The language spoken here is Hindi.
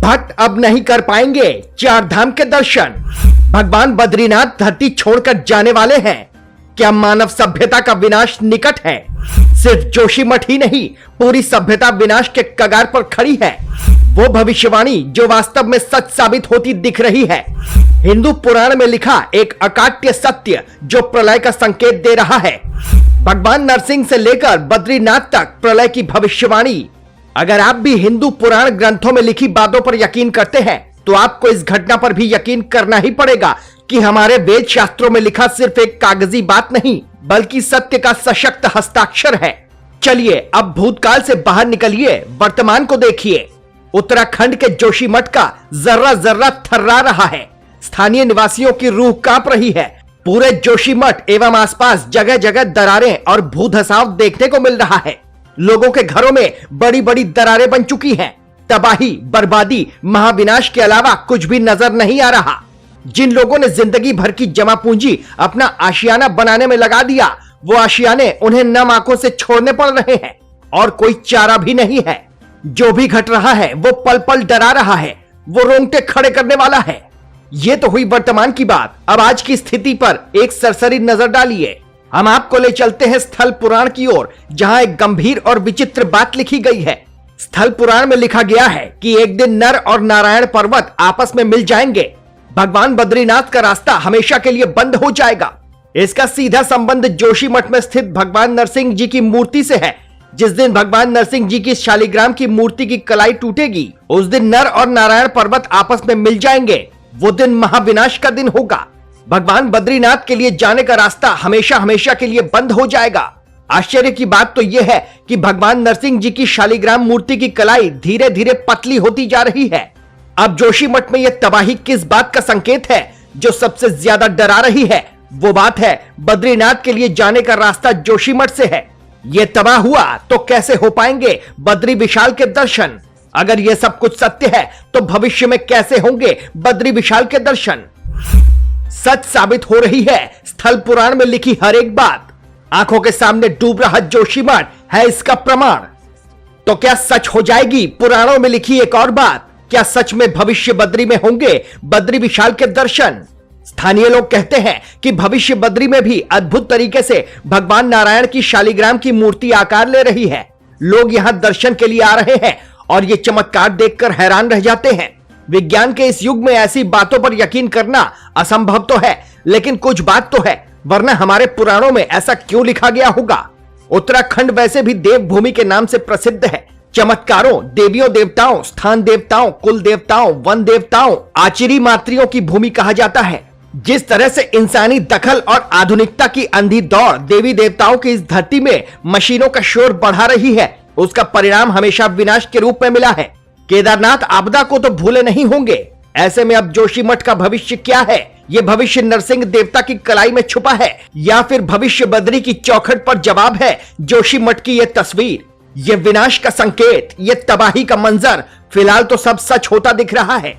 भक्त अब नहीं कर पाएंगे चार धाम के दर्शन। भगवान बद्रीनाथ धरती छोड़कर जाने वाले हैं। क्या मानव सभ्यता का विनाश निकट है? सिर्फ जोशीमठ ही नहीं, पूरी सभ्यता विनाश के कगार पर खड़ी है। वो भविष्यवाणी जो वास्तव में सच साबित होती दिख रही है। हिंदू पुराण में लिखा एक अकाट्य सत्य जो प्रलय का संकेत दे रहा है। भगवान नरसिंह से लेकर बद्रीनाथ तक प्रलय की भविष्यवाणी। अगर आप भी हिंदू पुराण ग्रंथों में लिखी बातों पर यकीन करते हैं तो आपको इस घटना पर भी यकीन करना ही पड़ेगा कि हमारे वेद शास्त्रों में लिखा सिर्फ एक कागजी बात नहीं, बल्कि सत्य का सशक्त हस्ताक्षर है। चलिए अब भूतकाल से बाहर निकलिए, वर्तमान को देखिए। उत्तराखंड के जोशीमठ का जर्रा जर्रा थर्रा रहा है। स्थानीय निवासियों की रूह कांप रही है। पूरे जोशीमठ एवं आसपास जगह जगह दरारें और भूधसाव देखने को मिल रहा है। लोगों के घरों में बड़ी बड़ी दरारें बन चुकी हैं। तबाही, बर्बादी, महाविनाश के अलावा कुछ भी नजर नहीं आ रहा। जिन लोगों ने जिंदगी भर की जमा पूंजी अपना आशियाना बनाने में लगा दिया, वो आशियाने उन्हें नम आंखों से छोड़ने पड़ रहे हैं और कोई चारा भी नहीं है। जो भी घट रहा है वो पल पल डरा रहा है, वो रोंगटे खड़े करने वाला है। ये तो हुई वर्तमान की बात। अब आज की स्थिति पर एक सरसरी नजर डालिए। हम आपको ले चलते हैं स्थल पुराण की ओर, जहां एक गंभीर और विचित्र बात लिखी गई है। स्थल पुराण में लिखा गया है कि एक दिन नर और नारायण पर्वत आपस में मिल जाएंगे। भगवान बद्रीनाथ का रास्ता हमेशा के लिए बंद हो जाएगा। इसका सीधा संबंध जोशीमठ में स्थित भगवान नरसिंह जी की मूर्ति से है। जिस दिन भगवान नरसिंह जी की शालिग्राम की मूर्ति की कलाई टूटेगी, उस दिन नर और नारायण पर्वत आपस में मिल जाएंगे। वो दिन महाविनाश का दिन होगा। भगवान बद्रीनाथ के लिए जाने का रास्ता हमेशा हमेशा के लिए बंद हो जाएगा। आश्चर्य की बात तो यह है कि भगवान नरसिंह जी की शालिग्राम मूर्ति की कलाई धीरे धीरे पतली होती जा रही है। अब जोशीमठ में यह तबाही किस बात का संकेत है जो सबसे ज्यादा डरा रही है? वो बात है बद्रीनाथ के लिए जाने का रास्ता जोशीमठ से है। ये तबाह हुआ तो कैसे हो पाएंगे बद्री विशाल के दर्शन? अगर यह सब कुछ सत्य है तो भविष्य में कैसे होंगे बद्री विशाल के दर्शन? सच साबित हो रही है स्थल पुराण में लिखी हर एक बात। आंखों के सामने डूब रहा जोशीमठ है इसका प्रमाण। तो क्या सच हो जाएगी पुराणों में लिखी एक और बात? क्या सच में भविष्य बद्री में होंगे बद्री विशाल के दर्शन? स्थानीय लोग कहते हैं कि भविष्य बद्री में भी अद्भुत तरीके से भगवान नारायण की शालिग्राम की मूर्ति आकार ले रही है। लोग यहां दर्शन के लिए आ रहे हैं और ये चमत्कार देखकर हैरान रह जाते हैं। विज्ञान के इस युग में ऐसी बातों पर यकीन करना असंभव तो है, लेकिन कुछ बात तो है, वरना हमारे पुराणों में ऐसा क्यों लिखा गया होगा? उत्तराखंड वैसे भी देवभूमि के नाम से प्रसिद्ध है। चमत्कारों, देवियों देवताओं, स्थान देवताओं, कुल देवताओं, वन देवताओं, आचिरी मात्रियों की भूमि कहा जाता है। जिस तरह से इंसानी दखल और आधुनिकता की अंधी दौड़ देवी देवताओं की इस धरती में मशीनों का शोर बढ़ा रही है, उसका परिणाम हमेशा विनाश के रूप में मिला है। केदारनाथ आपदा को तो भूले नहीं होंगे। ऐसे में अब जोशीमठ का भविष्य क्या है? ये भविष्य नरसिंह देवता की कलाई में छुपा है या फिर भविष्य बद्री की चौखट पर जवाब है जोशीमठ की ये तस्वीर, ये विनाश का संकेत, ये तबाही का मंजर? फिलहाल तो सब सच होता दिख रहा है।